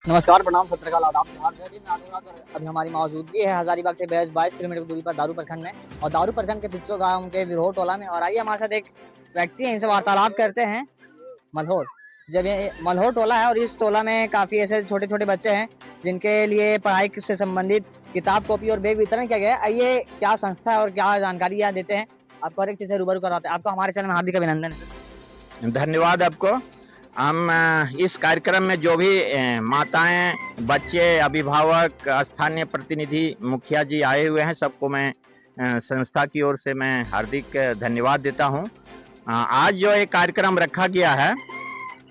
नमस्कार, प्रणाम, सत श्री अकाल, आदाब, जोहार, जय भीम, मैं आदिवासी और अभी हमारी मौजूदगी है हजारीबाग से महज 22 किलोमीटर की दूरी पर दारू प्रखंड में और दारू प्रखंड के पिछो गांव के विरोह टोला में। और आइए हमारे साथ एक व्यक्ति है, इनसे वार्तालाप करते हैं। मल्होर, जब ये मल्होर टोला है और इस टोला में काफी ऐसे छोटे छोटे बच्चे हैं जिनके लिए पढ़ाई से संबंधित किताब, कॉपी और बैग वितरण किया गया है। आइए क्या संस्था है और क्या जानकारी यहाँ देते हैं, आपको हर एक चीज से रूबरू करवाते हैं। आपको हमारे चैनल में हार्दिक अभिनंदन है। धन्यवाद आपको। हम इस कार्यक्रम में जो भी माताएं, बच्चे, अभिभावक, स्थानीय प्रतिनिधि, मुखिया जी आए हुए हैं, सबको मैं संस्था की ओर से मैं हार्दिक धन्यवाद देता हूं। आज जो एक कार्यक्रम रखा गया है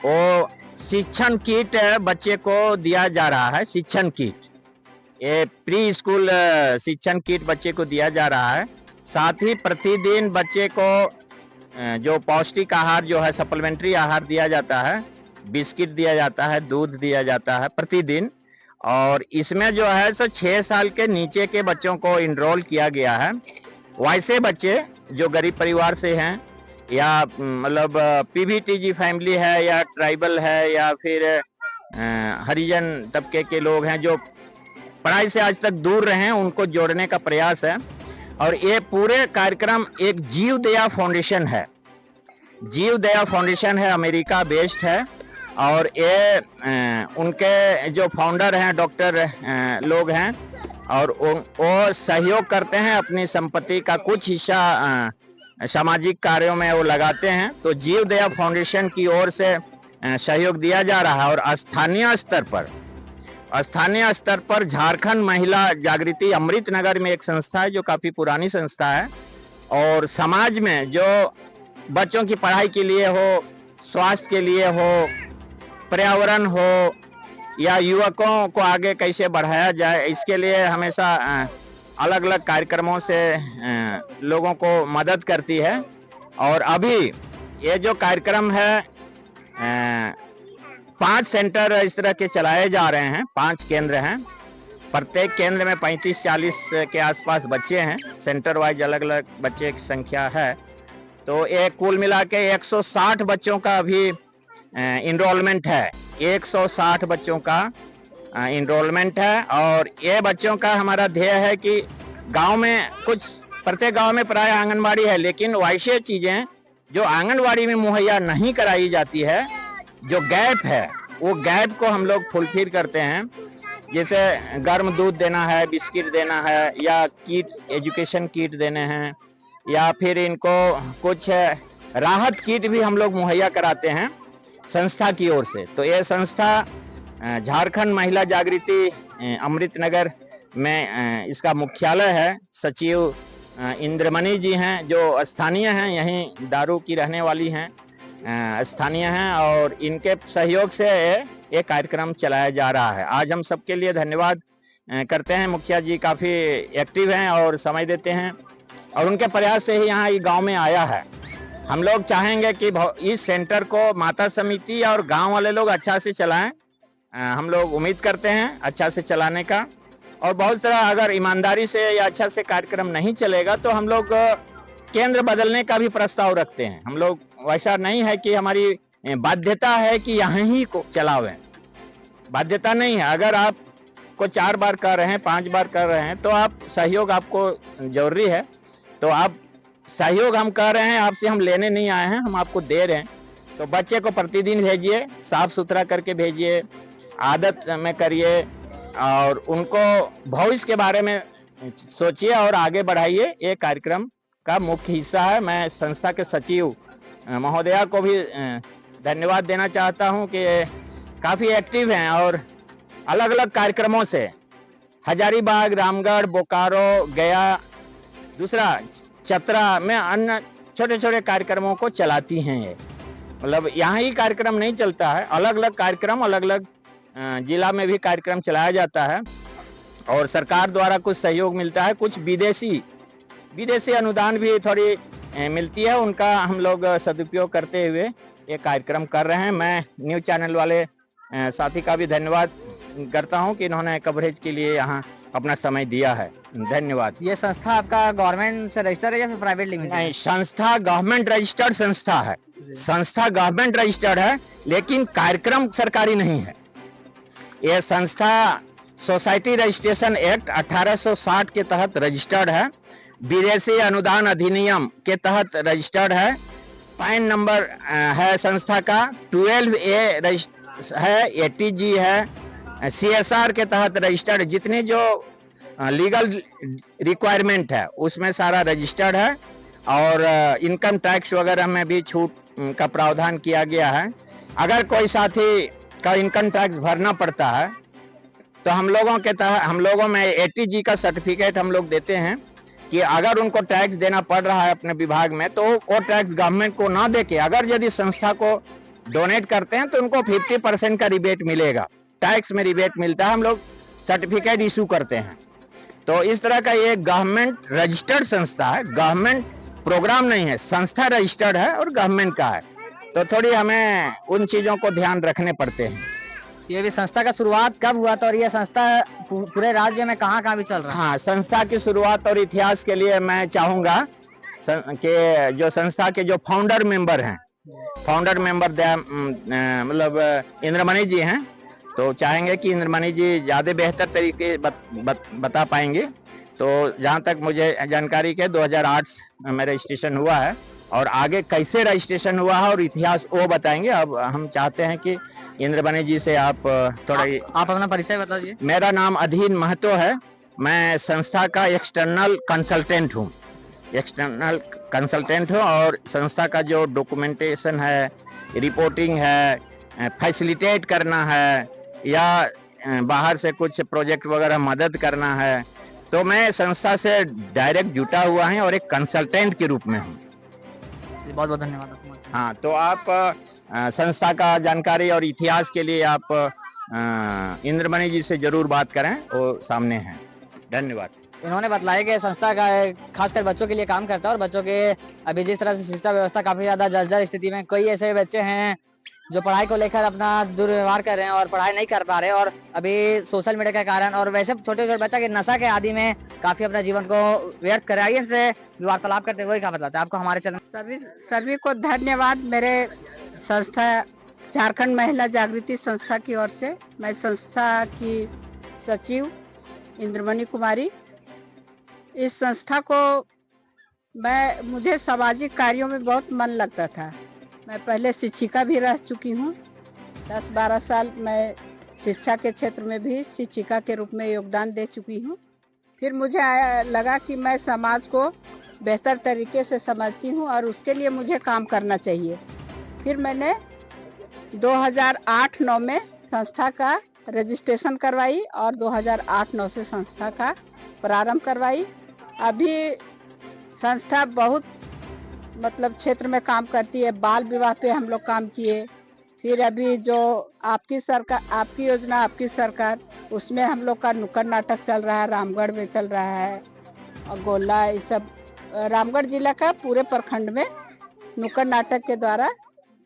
वो शिक्षण किट बच्चे को दिया जा रहा है। शिक्षण किट, ये प्री स्कूल शिक्षण किट बच्चे को दिया जा रहा है। साथ ही प्रतिदिन बच्चे को जो पौष्टिक आहार जो है, सप्लीमेंट्री आहार दिया जाता है, बिस्किट दिया जाता है, दूध दिया जाता है प्रतिदिन। और इसमें जो है सो 6 साल के नीचे के बच्चों को इनरोल किया गया है। वैसे बच्चे जो गरीब परिवार से हैं या मतलब पीवीटीजी फैमिली है या ट्राइबल है या फिर हरिजन तबके के लोग हैं जो पढ़ाई से आज तक दूर रहे हैं, उनको जोड़ने का प्रयास है। और ये पूरे कार्यक्रम एक जीव दया फाउंडेशन है। जीव दया फाउंडेशन है, अमेरिका बेस्ड है। और ये उनके जो फाउंडर हैं डॉक्टर लोग हैं और वो सहयोग करते हैं, अपनी संपत्ति का कुछ हिस्सा सामाजिक कार्यों में वो लगाते हैं। तो जीव दया फाउंडेशन की ओर से सहयोग दिया जा रहा है। और स्थानीय स्तर पर झारखंड महिला जागृति अमृत नगर में एक संस्था है जो काफी पुरानी संस्था है। और समाज में जो बच्चों की पढ़ाई के लिए हो, स्वास्थ्य के लिए हो, पर्यावरण हो या युवकों को आगे कैसे बढ़ाया जाए, इसके लिए हमेशा अलग अलग कार्यक्रमों से लोगों को मदद करती है। और अभी ये जो कार्यक्रम है 5 सेंटर इस तरह के चलाए जा रहे हैं। 5 केंद्र हैं, प्रत्येक केंद्र में 35-40 के आसपास बच्चे हैं। सेंटर वाइज अलग अलग बच्चे की संख्या है। तो ये कुल मिला के 160 बच्चों का अभी इनरोलमेंट है। 160 बच्चों का इनरोलमेंट है। और ये बच्चों का हमारा ध्येय है कि गांव में प्रत्येक गांव में प्राय आंगनबाड़ी है, लेकिन वैसे चीजें जो आंगनबाड़ी में मुहैया नहीं कराई जाती है, जो गैप है, वो गैप को हम लोग फुलफिल करते हैं। जैसे गर्म दूध देना है, बिस्किट देना है, या किट, एजुकेशन किट देने हैं, या फिर इनको कुछ राहत किट भी हम लोग मुहैया कराते हैं संस्था की ओर से। तो ये संस्था झारखंड महिला जागृति अमृत नगर में इसका मुख्यालय है। सचिव इंद्रमणि जी हैं जो स्थानीय हैं, यहीं दारू की रहने वाली हैं, स्थानीय हैं। और इनके सहयोग से ये कार्यक्रम चलाया जा रहा है। आज हम सबके लिए धन्यवाद करते हैं। मुखिया जी काफ़ी एक्टिव हैं और समय देते हैं, और उनके प्रयास से ही यहाँ ये गांव में आया है। हम लोग चाहेंगे कि इस सेंटर को माता समिति और गांव वाले लोग अच्छा से चलाएं। हम लोग उम्मीद करते हैं अच्छा से चलाने का। और बहुत सारा अगर ईमानदारी से या अच्छा से कार्यक्रम नहीं चलेगा तो हम लोग केंद्र बदलने का भी प्रस्ताव रखते हैं। हम लोग वैसा नहीं है कि हमारी बाध्यता है कि यहाँ ही को चलावें, बाध्यता नहीं है। अगर आप को 4 बार कर रहे हैं, 5 बार कर रहे हैं, तो आप सहयोग आपको जरूरी है। तो आप सहयोग हम कर रहे हैं, आपसे हम लेने नहीं आए हैं, हम आपको दे रहे हैं। तो बच्चे को प्रतिदिन भेजिए, साफ सुथरा करके भेजिए, आदत में करिए, और उनको भविष्य के बारे में सोचिए और आगे बढ़ाइए। ये कार्यक्रम का मुख्य हिस्सा है। मैं संस्था के सचिव महोदया को भी धन्यवाद देना चाहता हूं कि काफ़ी एक्टिव हैं और अलग अलग कार्यक्रमों से हजारीबाग, रामगढ़, बोकारो, गया, दूसरा चतरा में अन्य छोटे छोटे कार्यक्रमों को चलाती हैं। ये मतलब यहाँ ही कार्यक्रम नहीं चलता है, अलग अलग कार्यक्रम अलग अलग जिला में भी कार्यक्रम चलाया जाता है। और सरकार द्वारा कुछ सहयोग मिलता है, कुछ विदेशी अनुदान भी थोड़ी मिलती है, उनका हम लोग सदुपयोग करते हुए ये कार्यक्रम कर रहे हैं। मैं न्यूज़ चैनल वाले साथी का भी धन्यवाद करता हूं कि इन्होंने कवरेज के लिए यहाँ अपना समय दिया है। धन्यवाद। ये संस्था आपका गवर्नमेंट से रजिस्टर्ड है या फिर प्राइवेट लिमिटेड? नहीं, संस्था गवर्नमेंट रजिस्टर्ड संस्था है। संस्था गवर्नमेंट रजिस्टर्ड है, लेकिन कार्यक्रम सरकारी नहीं है। ये संस्था सोसाइटी रजिस्ट्रेशन एक्ट 1860 के तहत रजिस्टर्ड है, विदेशी अनुदान अधिनियम के तहत रजिस्टर्ड है। पैन नंबर है संस्था का 12A है, ATG है, CSR के तहत रजिस्टर्ड। जितनी जो लीगल रिक्वायरमेंट है उसमें सारा रजिस्टर्ड है, और इनकम टैक्स वगैरह में भी छूट का प्रावधान किया गया है। अगर कोई साथी का इनकम टैक्स भरना पड़ता है तो हम लोगों में ATG का सर्टिफिकेट हम लोग देते हैं कि अगर उनको टैक्स देना पड़ रहा है अपने विभाग में तो वो टैक्स गवर्नमेंट को ना देके अगर यदि संस्था को डोनेट करते हैं तो उनको 50% का रिबेट मिलेगा, टैक्स में रिबेट मिलता है। हम लोग सर्टिफिकेट इशू करते हैं। तो इस तरह का ये गवर्नमेंट रजिस्टर्ड संस्था है, गवर्नमेंट प्रोग्राम नहीं है, संस्था रजिस्टर्ड है और गवर्नमेंट का है। तो थोड़ी हमें उन चीजों को ध्यान रखने पड़ते हैं। ये भी संस्था का शुरुआत कब हुआ था और ये संस्था पूरे राज्य में कहाँ भी चल रहा है? हाँ, संस्था की शुरुआत और इतिहास के लिए मैं चाहूंगा कि जो संस्था के जो फाउंडर मेंबर हैं, मतलब इंद्रमणि जी हैं, तो चाहेंगे कि इंद्रमणि जी ज्यादा बेहतर तरीके बता पाएंगे। तो जहाँ तक मुझे जानकारी के 2008 में रजिस्ट्रेशन हुआ है, और आगे कैसे रजिस्ट्रेशन हुआ है और इतिहास वो बताएंगे। अब हम चाहते हैं कि इंद्रमणि जी से आप थोड़ा आप अपना परिचय बता दीजिए। मेरा नाम अधीन महतो है, मैं संस्था का एक्सटर्नल कंसल्टेंट हूँ और संस्था का जो डॉक्यूमेंटेशन है, रिपोर्टिंग है, फैसिलिटेट करना है या बाहर से कुछ प्रोजेक्ट वगैरह मदद करना है, तो मैं संस्था से डायरेक्ट जुटा हुआ है और एक कंसल्टेंट के रूप में हूँ। बहुत बहुत धन्यवाद आपको। हाँ, तो आप संस्था का जानकारी और इतिहास के लिए आप इंद्रमणि जी से जरूर बात करें, वो सामने हैं। धन्यवाद। इन्होंने बताया कि संस्था का खासकर बच्चों के लिए काम करता है और बच्चों के अभी जिस तरह से शिक्षा व्यवस्था काफी ज्यादा जर्जर स्थिति में, कई ऐसे बच्चे हैं जो पढ़ाई को लेकर अपना दुर्व्यवहार कर रहे हैं और पढ़ाई नहीं कर पा रहे, और अभी सोशल मीडिया के कारण और वैसे छोटे छोटे बच्चा के नशा के आदि में काफी अपना जीवन को व्यर्थ कर रहा है। इनसे वार्तालाप करते हुए क्या बताते हैं आपको हमारे चैनल? सभी को धन्यवाद। मेरे संस्था झारखंड महिला जागृति संस्था की ओर से, मैं संस्था की सचिव इंद्रमणि कुमारी। इस संस्था को मुझे सामाजिक कार्यों में बहुत मन लगता था। मैं पहले शिक्षिका भी रह चुकी हूँ, 10-12 साल मैं शिक्षा के क्षेत्र में भी शिक्षिका के रूप में योगदान दे चुकी हूँ। फिर मुझे लगा कि मैं समाज को बेहतर तरीके से समझती हूँ और उसके लिए मुझे काम करना चाहिए। फिर मैंने 2008-9 में संस्था का रजिस्ट्रेशन करवाई और 2008-9 से संस्था का प्रारंभ करवाई। अभी संस्था बहुत क्षेत्र में काम करती है। बाल विवाह पे हम लोग काम किए। फिर अभी जो आपकी योजना आपकी सरकार, उसमें हम लोग का नुक्कड़ नाटक चल रहा है, रामगढ़ में चल रहा है और गोला, ये सब रामगढ़ जिला का पूरे प्रखंड में नुक्कड़ नाटक के द्वारा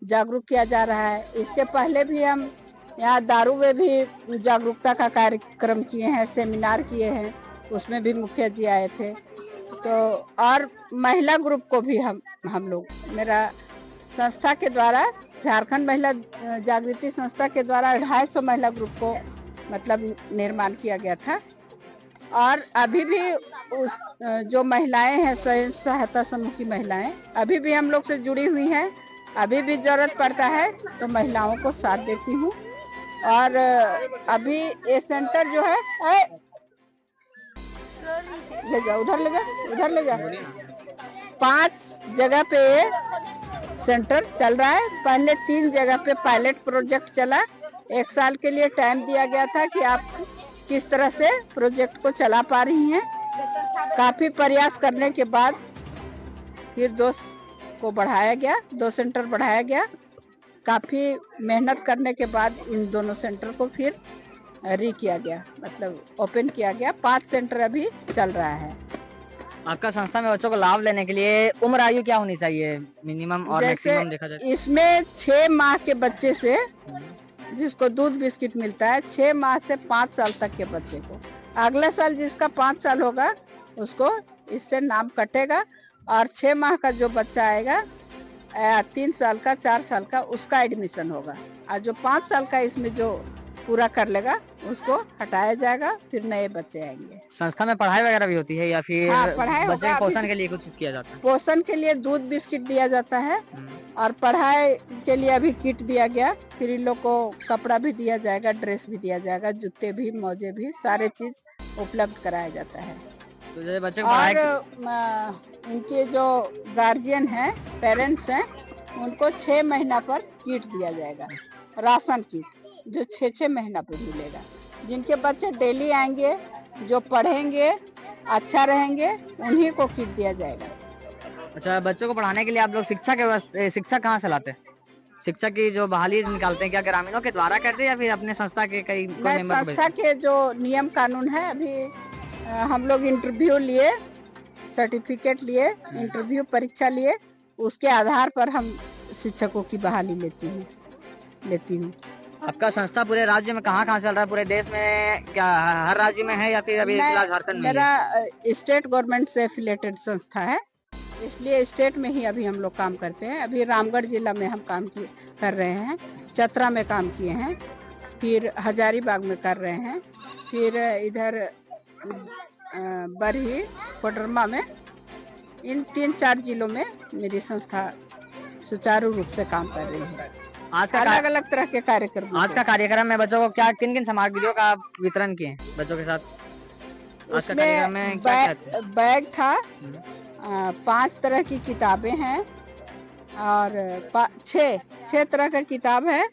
जागरूक किया जा रहा है। इसके पहले भी हम यहाँ दारू में भी जागरूकता का कार्यक्रम किए हैं, सेमिनार किए हैं, उसमें भी मुखिया जी आए थे। तो और महिला ग्रुप को भी हम लोग, मेरा संस्था के द्वारा, झारखंड महिला जागृति संस्था के द्वारा 250 महिला ग्रुप को निर्माण किया गया था। और अभी भी जो महिलाएं हैं, स्वयं सहायता समूह की महिलाएं अभी भी हम लोग से जुड़ी हुई हैं। अभी भी जरूरत पड़ता है तो महिलाओं को साथ देती हूँ। और अभी ये सेंटर जो है, ले जा, उधर ले जा 5 जगह पे ये सेंटर चल रहा है। पहले 3 जगह पे पायलट प्रोजेक्ट चला। 1 साल के लिए टाइम दिया गया था कि आप किस तरह से प्रोजेक्ट को चला पा रही हैं। काफी प्रयास करने के बाद फिर 2 सेंटर बढ़ाया गया। काफी मेहनत करने के बाद इन दोनों सेंटर को फिर किया गया, ओपन किया गया। 5 सेंटर अभी चल रहा है। आपका संस्था में बच्चों को लाभ लेने के लिए उम्र आयु क्या होनी चाहिए, मिनिमम और मैक्सिमम देखा जाए? इसमें 6 माह के बच्चे से, जिसको दूध बिस्किट मिलता है, 6 माह से 5 साल तक के बच्चे को, अगले साल जिसका 5 साल होगा उसको इससे नाम कटेगा। और 6 माह का जो बच्चा आएगा, 3 साल का, 4 साल का, उसका एडमिशन होगा। और जो 5 साल का इसमें जो पूरा कर लेगा उसको हटाया जाएगा, फिर नए बच्चे आएंगे। संस्था में पढ़ाई वगैरह भी होती है या फिर हाँ, पढ़ाई बच्चे होगा। के पोषण के लिए कुछ किया जाता है? पोषण के लिए दूध बिस्किट दिया जाता है और पढ़ाई के लिए अभी किट दिया गया, फिर इन लोग को कपड़ा भी दिया जाएगा, ड्रेस भी दिया जाएगा, जूते भी, मोजे भी, सारे चीज उपलब्ध कराया जाता है। तो जैसे बच्चे को पढ़ाई और इनके जो गार्जियन हैं, पेरेंट्स हैं, उनको 6 महीना पर किट दिया जाएगा, राशन किट जो 6 महीना पर मिलेगा। जिनके बच्चे डेली आएंगे, जो पढ़ेंगे, अच्छा रहेंगे, उन्हीं को किट दिया जाएगा। अच्छा, बच्चों को पढ़ाने के लिए आप लोग शिक्षा कहाँ से लाते हैं? शिक्षा की जो बहाली निकालते हैं, क्या ग्रामीणों के द्वारा करते हैं या फिर अपने संस्था के कोई मेंबर? संस्था के जो नियम कानून है, अभी हम लोग इंटरव्यू लिए, सर्टिफिकेट लिए, इंटरव्यू परीक्षा लिए, उसके आधार पर हम शिक्षकों की बहाली लेती हूँ। आपका संस्था पूरे राज्य में कहाँ चल रहा है? पूरे देश में क्या हर राज्य में है या फिर अभी फिलहाल झारखंड में? मेरा स्टेट गवर्नमेंट से एफिलेटेड संस्था है, इसलिए स्टेट में ही अभी हम लोग काम करते हैं। अभी रामगढ़ जिला में हम काम कर रहे हैं, चतरा में काम किए हैं, फिर हजारीबाग में कर रहे हैं, फिर इधर बरही, कोडरमा में, इन 3-4 जिलों में मेरी संस्था सुचारू रूप से काम कर रही है। आज का अलग अलग तरह के कार्यक्रम। आज का कार्यक्रम में बच्चों को क्या किन सामग्रियों का वितरण किए बच्चों के साथ? आज का कार्यक्रम में क्या बैग था, 5 तरह की किताबें हैं और 6 तरह का किताब है,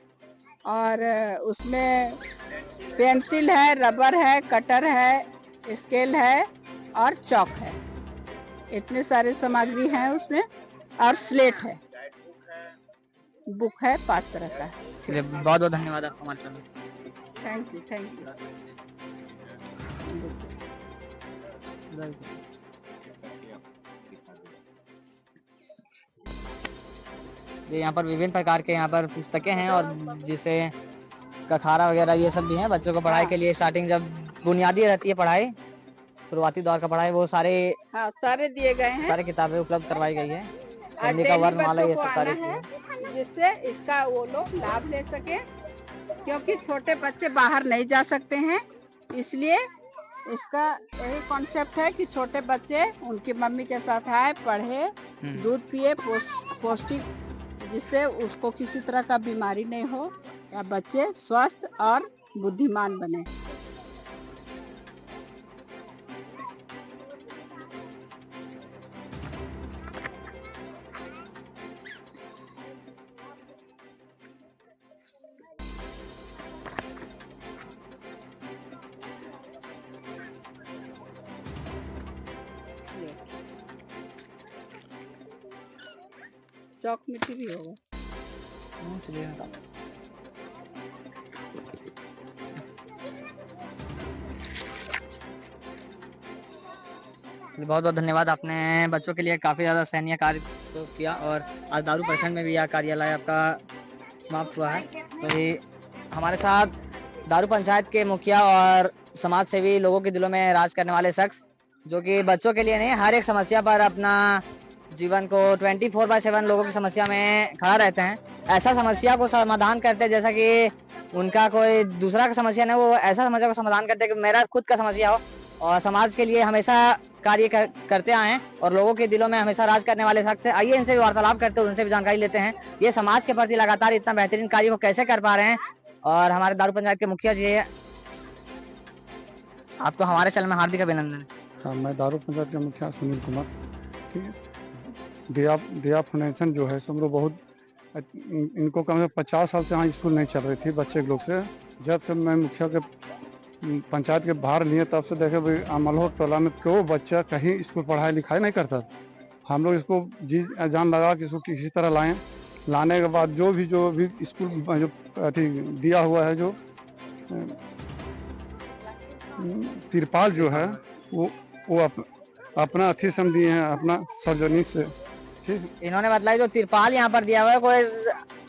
और उसमें पेंसिल है, रबर है, कटर है, स्केल है और चौक है। इतने सारे सामग्री हैं उसमें, और स्लेट है, बुक है 5 तरह का। चलिए, बहुत बहुत धन्यवाद आपको हमारे चैनल। Thank you. यहाँ पर विभिन्न प्रकार के यहाँ पर पुस्तकें हैं और जिसे कखारा वगैरह ये सब भी हैं। बच्चों को पढ़ाई के लिए स्टार्टिंग जब बुनियादी रहती है पढ़ाई, शुरुआती दौर का पढ़ाई, वो सारे दिए गए हैं, सारे किताबें उपलब्ध करवाई गई है। हिंदी का वर्णमाला, ये सब सारी चीजें, जिससे इसका वो लोग लाभ ले सके, क्योंकि छोटे बच्चे बाहर नहीं जा सकते हैं, इसलिए इसका यही कॉन्सेप्ट है कि छोटे बच्चे उनकी मम्मी के साथ आए, पढ़े, दूध पिए, पौष्टिक, जिससे उसको किसी तरह का बीमारी नहीं हो या बच्चे स्वस्थ और बुद्धिमान बने। चौक मिट्टी भी होगा। चलिए, बहुत बहुत धन्यवाद। आपने बच्चों के लिए काफ़ी ज़्यादा सराहनीय कार्य तो किया और आज दारू प्रखंड में भी यह कार्यालय आपका समाप्त हुआ है। तो ये हमारे साथ दारू पंचायत के मुखिया और समाज सेवी, लोगों के दिलों में राज करने वाले शख्स, जो कि बच्चों के लिए नहीं, हर एक समस्या पर अपना जीवन को 24/7 लोगों की समस्या में खड़ा रहते हैं। ऐसा समस्या को समाधान करते हैं जैसा कि उनका कोई दूसरा का समस्या नहीं, वो ऐसा समस्या को समाधान करते हैं कि मेरा खुद का समस्या हो, और समाज के लिए हमेशा कार्य करते आए हैं और लोगों के दिलों में हमेशा राज करने वाले शख्स हैं। आइए इनसे भी वार्तालाप करते हैं और उनसे भी जानकारी लेते हैं, ये समाज के प्रति लगातार इतना बेहतरीन कार्य को कैसे कर पा रहे हैं। और हमारे दारू पंचायत के मुखिया जी, आपको हमारे चैनल में हार्दिक अभिनंदन। हाँ, मैं दारू पंचायत के मुखिया सुनील कुमार। ठीक है, दिया फाउंडेशन जो है समझो बहुत, इनको कम से 50 साल से यहाँ स्कूल नहीं चल रही थी बच्चे के लोग से। जब से मैं मुखिया के पंचायत के बाहर लिए, तब से देखे भाई अमलहो टोला में क्यों बच्चा कहीं स्कूल पढ़ाई लिखाई नहीं करता। हम लोग इसको जी जान लगा कि इसको किसी तरह लाएं। लाने के बाद जो भी स्कूल जो अथी दिया हुआ है, जो तिरपाल जो है वो अपना अथी सम दिए हैं, अपना सार्वजनिक से। ठीक, इन्होंने बताया जो तिरपाल यहाँ पर दिया हुआ है, कोई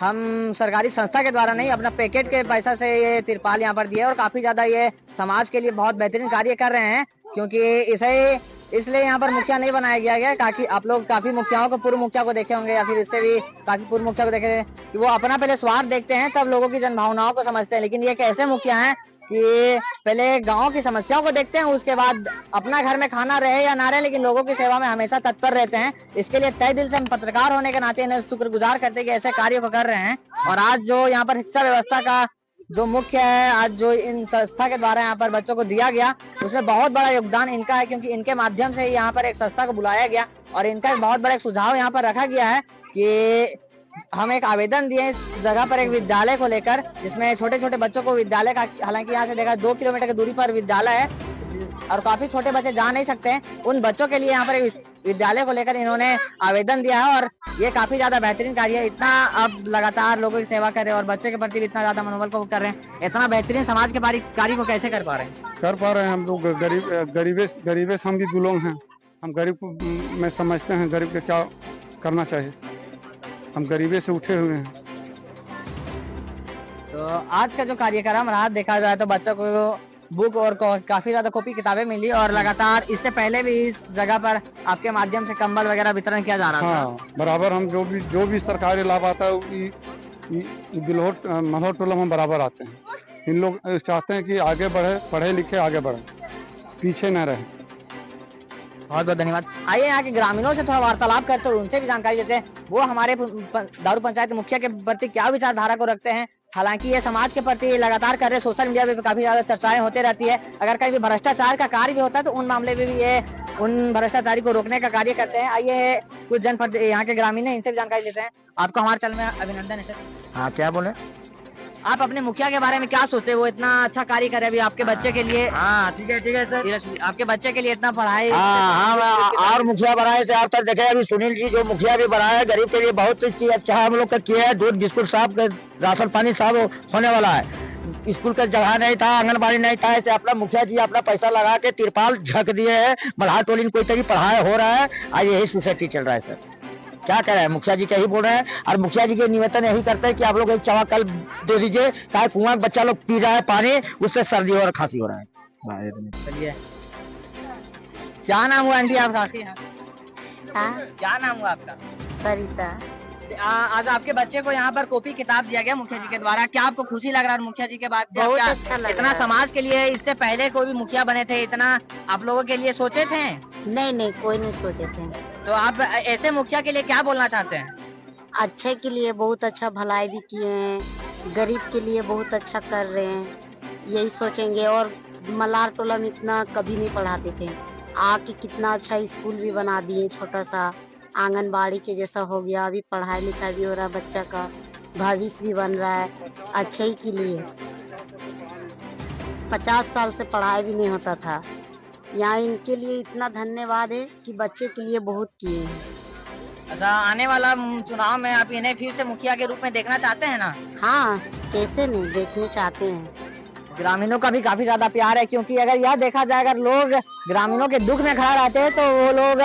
हम सरकारी संस्था के द्वारा नहीं, अपना पैकेट के पैसा से ये तिरपाल यहाँ पर दिया है और काफी ज्यादा ये समाज के लिए बहुत बेहतरीन कार्य कर रहे हैं, क्योंकि इसे इसलिए यहाँ पर मुखिया नहीं बनाया गया है। ताकि आप लोग काफी मुखियाओं को, पूर्व मुखिया को देखे होंगे या फिर इससे भी काफी पूर्व मुखिया को देखे कि वो अपना पहले स्वार्थ देखते हैं, तब लोगों की जनभावनाओं को समझते हैं। लेकिन ये एक ऐसे मुखिया हैं कि पहले गाँव की समस्याओं को देखते हैं, उसके बाद अपना घर में खाना रहे या ना रहे, लेकिन लोगों की सेवा में हमेशा तत्पर रहते हैं। इसके लिए तहे दिल से हम पत्रकार होने के नाते इन्हें शुक्रगुजार करते हैं कि ऐसे कार्य को कर रहे हैं। और आज जो यहाँ पर शिक्षा व्यवस्था का जो मुख्य है, आज जो इन संस्था के द्वारा यहाँ पर बच्चों को दिया गया, उसमें बहुत बड़ा योगदान इनका है, क्योंकि इनके माध्यम से यहाँ पर एक संस्था को बुलाया गया और इनका एक बहुत बड़ा एक सुझाव यहाँ पर रखा गया है कि हम एक आवेदन दिए इस जगह पर एक विद्यालय को लेकर, जिसमें छोटे छोटे बच्चों को विद्यालय का, हालांकि यहाँ से देखा 2 किलोमीटर की दूरी पर विद्यालय है और काफी छोटे बच्चे जा नहीं सकते हैं, उन बच्चों के लिए यहाँ पर एक विद्यालय को लेकर इन्होंने आवेदन दिया है। और ये काफी ज्यादा बेहतरीन कार्य है। इतना अब लगातार लोगों की सेवा कर रहे हैं और बच्चे के प्रति भी इतना ज्यादा मनोबल को कर रहे हैं, इतना बेहतरीन समाज के कार्य को कैसे कर पा रहे हैं? कर पा रहे हैं हम लोग। गरीबे से हम भी बिलोंग हैं। हम गरीब को में समझते हैं गरीब के क्या करना चाहिए। हम गरीबे से उठे हुए हैं। तो आज का जो कार्यक्रम रहा, देखा जाए तो बच्चों को बुक और काफी ज्यादा कॉपी किताबें मिली और लगातार इससे पहले भी इस जगह पर आपके माध्यम से कंबल वगैरह वितरण किया जा रहा था। हाँ, बराबर हम जो भी सरकारी लाभ आता है मल्होर टोला में बराबर आते हैं। इन लोग चाहते हैं कि आगे बढ़े, पढ़े लिखे आगे बढ़े, पीछे न रहे। बहुत बहुत धन्यवाद। आइए यहाँ के ग्रामीणों से थोड़ा वार्तालाप करते हैं और उनसे भी जानकारी लेते हैं, वो हमारे दारू पंचायत मुखिया के प्रति क्या विचारधारा को रखते हैं। हालांकि ये समाज के प्रति लगातार कर रहे, सोशल मीडिया पे काफी ज्यादा चर्चाएं होती रहती है। अगर कहीं भी भ्रष्टाचार का कार्य भी होता है तो उन मामले में भी ये उन भ्रष्टाचारी को रोकने का कार्य करते हैं। आइए कुछ जनप्रतिनिधि यहाँ के ग्रामीण है, इनसे भी जानकारी लेते हैं। आपको हमारे चैनल में अभिनंदन है सर। हाँ, क्या बोले? आप अपने मुखिया के बारे में क्या सोचते हैं? वो इतना अच्छा कार्य करे अभी आपके बच्चे के लिए। हाँ, ठीक है सर। आपके बच्चे के लिए इतना पढ़ाई। हाँ, और मुखिया बनाए से आप तक देखे, अभी सुनील जी जो मुखिया भी बनाया है, गरीब के लिए बहुत चीज अच्छा हम लोग का किया है। दूध बिस्कुट साफ, राशन पानी सब होने वाला है। स्कूल का जगह नहीं था, आंगनबाड़ी नहीं था, ऐसे अपना मुखिया जी अपना पैसा लगा के तिरपाल झक दिए है। मल्हार टोली में कोई तरीके पढ़ाई हो रहा है। आज यही सोसाइटी चल रहा है सर। क्या कह रहे हैं, मुखिया जी का ही बोल रहे हैं। और मुखिया जी के निवेदन यही करते हैं कि आप लोग एक चावल दे दीजिए, क्या कुआं में बच्चा लोग पी रहा है पानी, उससे सर्दी और खांसी हो रहा है। चलिए, क्या नाम हुआ आंटी आपका? क्या नाम हुआ आपका? सरिता। आज आपके बच्चे को यहाँ पर कॉपी किताब दिया गया मुखिया जी के द्वारा, क्या आपको खुशी लग रहा है? मुखिया जी के बाद बहुत अच्छा लग इतना रहा है। समाज के लिए इससे पहले कोई भी मुखिया बने थे, इतना आप लोगों के लिए सोचे थे? नहीं, कोई नहीं सोचे थे। तो आप ऐसे मुखिया के लिए क्या बोलना चाहते हैं? अच्छे के लिए बहुत अच्छा भलाई भी किए हैं, गरीब के लिए बहुत अच्छा कर रहे हैं, यही सोचेंगे। और मल्हार टोला में इतना कभी नहीं पढ़ाते थे, आके कितना अच्छा स्कूल भी बना दिए, छोटा सा आंगनबाड़ी के जैसा हो गया। अभी पढ़ाई लिखाई भी हो रहा है, बच्चा का भविष्य भी बन रहा है, अच्छे ही के लिए। 50 साल से पढ़ाई भी नहीं होता था यहाँ। इनके लिए इतना धन्यवाद है कि बच्चे के लिए बहुत किए हैं। अच्छा, आने वाला चुनाव में आप इन्हें फिर से मुखिया के रूप में देखना चाहते हैं ना? हाँ, कैसे नहीं देखने चाहते हैं। ग्रामीणों का भी काफी ज्यादा प्यार है, क्योंकि अगर यह देखा जाए, अगर लोग ग्रामीणों के दुख में खड़ा रहते हैं तो वो लोग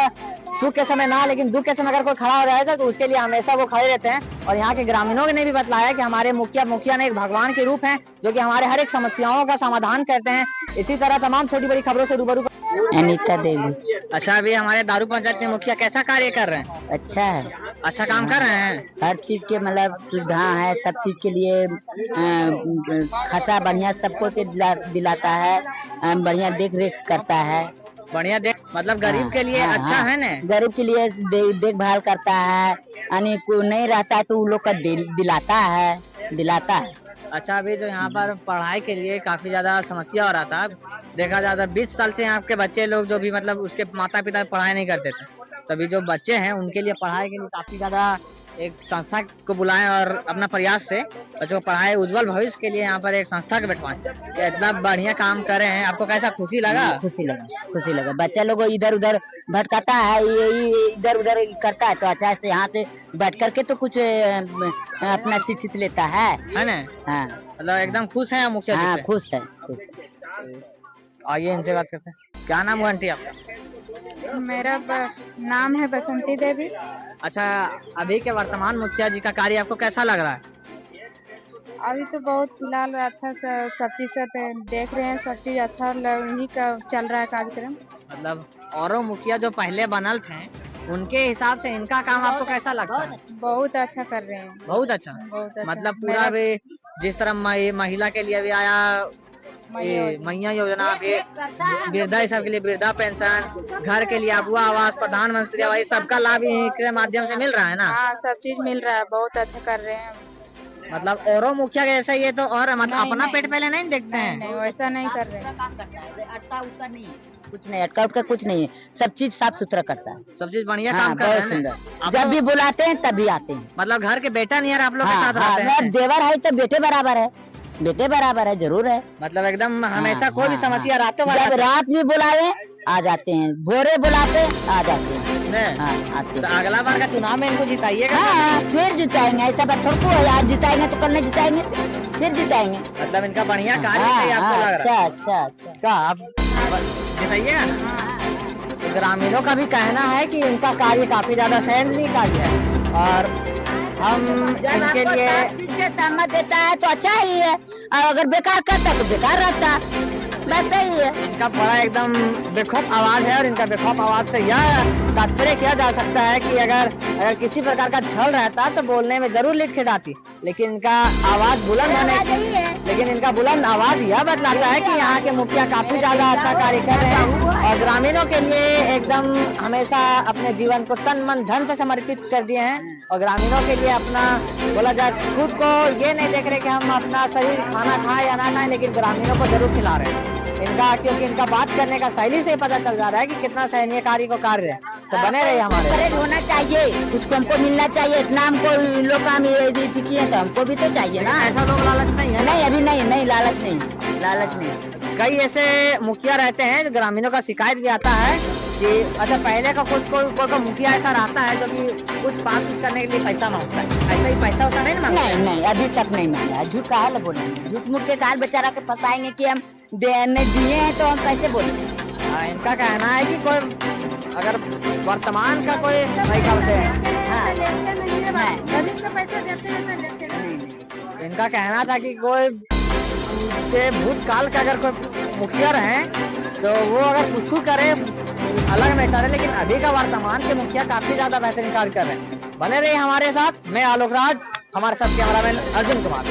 सुख के समय ना, लेकिन दुख के समय अगर कोई खड़ा हो जाएगा तो उसके लिए हमेशा वो खड़े रहते हैं। और यहाँ के ग्रामीणों ने भी बतलाया कि हमारे मुखिया ने एक भगवान के रूप हैं, जो कि हमारे हर एक समस्याओं का समाधान करते हैं। इसी तरह तमाम छोटी बड़ी खबरों से रूबरू। अनीता देवी। अच्छा, अभी हमारे दारू पंचायत के मुखिया कैसा कार्य कर रहे हैं? अच्छा है, अच्छा काम कर रहे हैं। हर चीज के मतलब सुविधा है, सब चीज के लिए खाता बढ़िया सबको के दिलाता है, बढ़िया देख रेख करता है। बढ़िया मतलब गरीब के लिए अच्छा है ना? गरीब के लिए देखभाल करता है, यानी कोई नहीं रहता है तो उन लोग का दिलाता है। अच्छा, अभी जो यहाँ पर पढ़ाई के लिए काफी ज्यादा समस्या हो रहा था, देखा जाता 20 साल से यहाँ के बच्चे लोग जो भी मतलब उसके माता पिता पढ़ाई नहीं करते थे, तभी जो बच्चे हैं उनके लिए पढ़ाई के लिए काफी ज्यादा एक संस्था को बुलाएं और अपना प्रयास से बच्चों को पढ़ाए, उज्जवल भविष्य के लिए यहाँ पर एक संस्था के बैठवाएं। इतना बढ़िया काम कर रहे हैं, आपको कैसा खुशी लगा? खुशी लगा। बच्चा लोग इधर उधर भटकाता है, इधर उधर करता है, तो अच्छा से यहाँ से बैठ करके तो कुछ अपना शिक्षित लेता है ना? हाँ, मतलब एकदम खुश है मुखिया जी से? खुश है। आइए इनसे बात करते हैं। क्या नाम हुआ आंटी आपका? मेरा नाम है बसंती देवी। अच्छा, अभी के वर्तमान मुखिया जी का कार्य आपको कैसा लग रहा है? अभी तो बहुत फिलहाल अच्छा सा सब चीज से देख रहे हैं, सब चीज अच्छा ही का चल रहा है कार्यक्रम। मतलब औरों मुखिया जो पहले बनल थे उनके हिसाब से इनका काम आपको कैसा लगता है? बहुत अच्छा कर रहे हैं, बहुत अच्छा। बहुत अच्छा। मतलब पूरा भी जिस तरह महिला के लिए भी आया मैया योजना, वृद्धा ये सब के लिए वृद्धा पेंशन, घर के लिए अबुआ आवास, प्रधानमंत्री आवास, सबका लाभ इनके माध्यम से मिल रहा है ना। हाँ, सब चीज मिल रहा है, बहुत अच्छा कर रहे हैं। मतलब औरों मुखिया जैसा ये तो और मतलब नहीं, अपना नहीं, पेट पहले नहीं देखते हैं। नहीं वैसा नहीं कर रहे हैं। अटका उटका नहीं है, कुछ नहीं अटका उटका कुछ नहीं है, सब चीज साफ सुथरा करता है। सब चीज बढ़िया हाँ, काम कर रहे बहुत हैं ना। सुंदर। आप जब तो- भी बुलाते हैं तभी आते हैं। मतलब घर के बेटा नहीं है, आप लोग के हाँ, साथ हाँ, रहते हैं। देवर है तो बेटे बराबर है, बेटे बराबर है, जरूर है। मतलब एकदम हमेशा हाँ, कोई भी हाँ, समस्या हाँ। रातों भर जब आते हैं। रात भी बुलावे आ जाते हैं, भोरे बुलाते आ जाते हैं। नहीं। हाँ, आते तो हैं। अगला बार का चुनाव में इनको जिताइएगा। हाँ, फिर जिताएंगे, ऐसा बात थोड़ा है, आज जिताएंगे तो कल नहीं जिताएंगे, फिर जिताएंगे। मतलब इनका बढ़िया कार्य हाँ, है आपको हाँ, लग रहा है। अच्छा अच्छा अच्छा। क्या आप जिताइएगा ना। तो ग्रामीणों का भी कहना है कि इनका कार्य काफी ज्यादा सराहनीय कार्य है और हम इनके लिए चीज से सहमत देता है तो अच्छा ही है, और अगर बेकार करता है तो बेकार रहता है, बस सही है। इनका बड़ा एकदम बेखौफ आवाज है और इनका बेखौफ आवाज से यह तात्पर्य किया जा सकता है कि अगर किसी प्रकार का छल रहता तो बोलने में जरूर लिट खिलाती, लेकिन इनका आवाज बुलंद होने लेकिन इनका बुलंद आवाज यह बतलाता है कि यहाँ के मुखिया काफी ज्यादा अच्छा कार्य कर रहे हैं और ग्रामीणों के लिए एकदम हमेशा अपने जीवन को तन मन धन से समर्पित कर दिए हैं और ग्रामीणों के लिए अपना बोला जाए खुद को ये नहीं देख रहे कि हम अपना शरीर खाना खाएं या ना खाएं, लेकिन ग्रामीणों को जरूर खिला रहे हैं। इनका क्योंकि इनका बात करने का शैली से पता चल जा रहा है कि कितना सैन्य कार्य को कार्य है। तो बने रहिए हमारे परेड होना चाहिए, कुछ को हमको मिलना चाहिए, इतना हमको लोग काम ये किए तो हमको भी तो चाहिए ना। ऐसा लोग लालच नहीं है। नहीं, अभी नहीं, लालच नहीं, लालच नहीं। कई ऐसे मुखिया रहते हैं जो ग्रामीणों का शिकायत भी आता है कि अच्छा पहले का कुछ कोई मुखिया ऐसा रहता है जो कि कुछ पास कुछ करने के लिए पैसा मांगता है, ऐसा ही पैसा वैसा नहीं मांगता। नहीं, अभी तक नहीं मांगा है। झूठ कहा बोलेंगे, झूठ मूठ के काल बेचारा के फंसाएंगे कि हम देने दिए हैं तो हम कैसे बोलेंगे। इनका कहना है कि कोई अगर वर्तमान का कोई पैसा होते इनका कहना था कि कोई से भूतकाल का अगर कोई मुखिया रहे तो वो अगर कुछ करे अलग मैटर है, लेकिन अभी का वर्तमान के मुखिया काफी ज्यादा बेहतरीन कार्य कर रहे हैं। बने रहिए हमारे साथ। मैं आलोक राज, हमारे साथ कैमरामैन अर्जुन कुमार।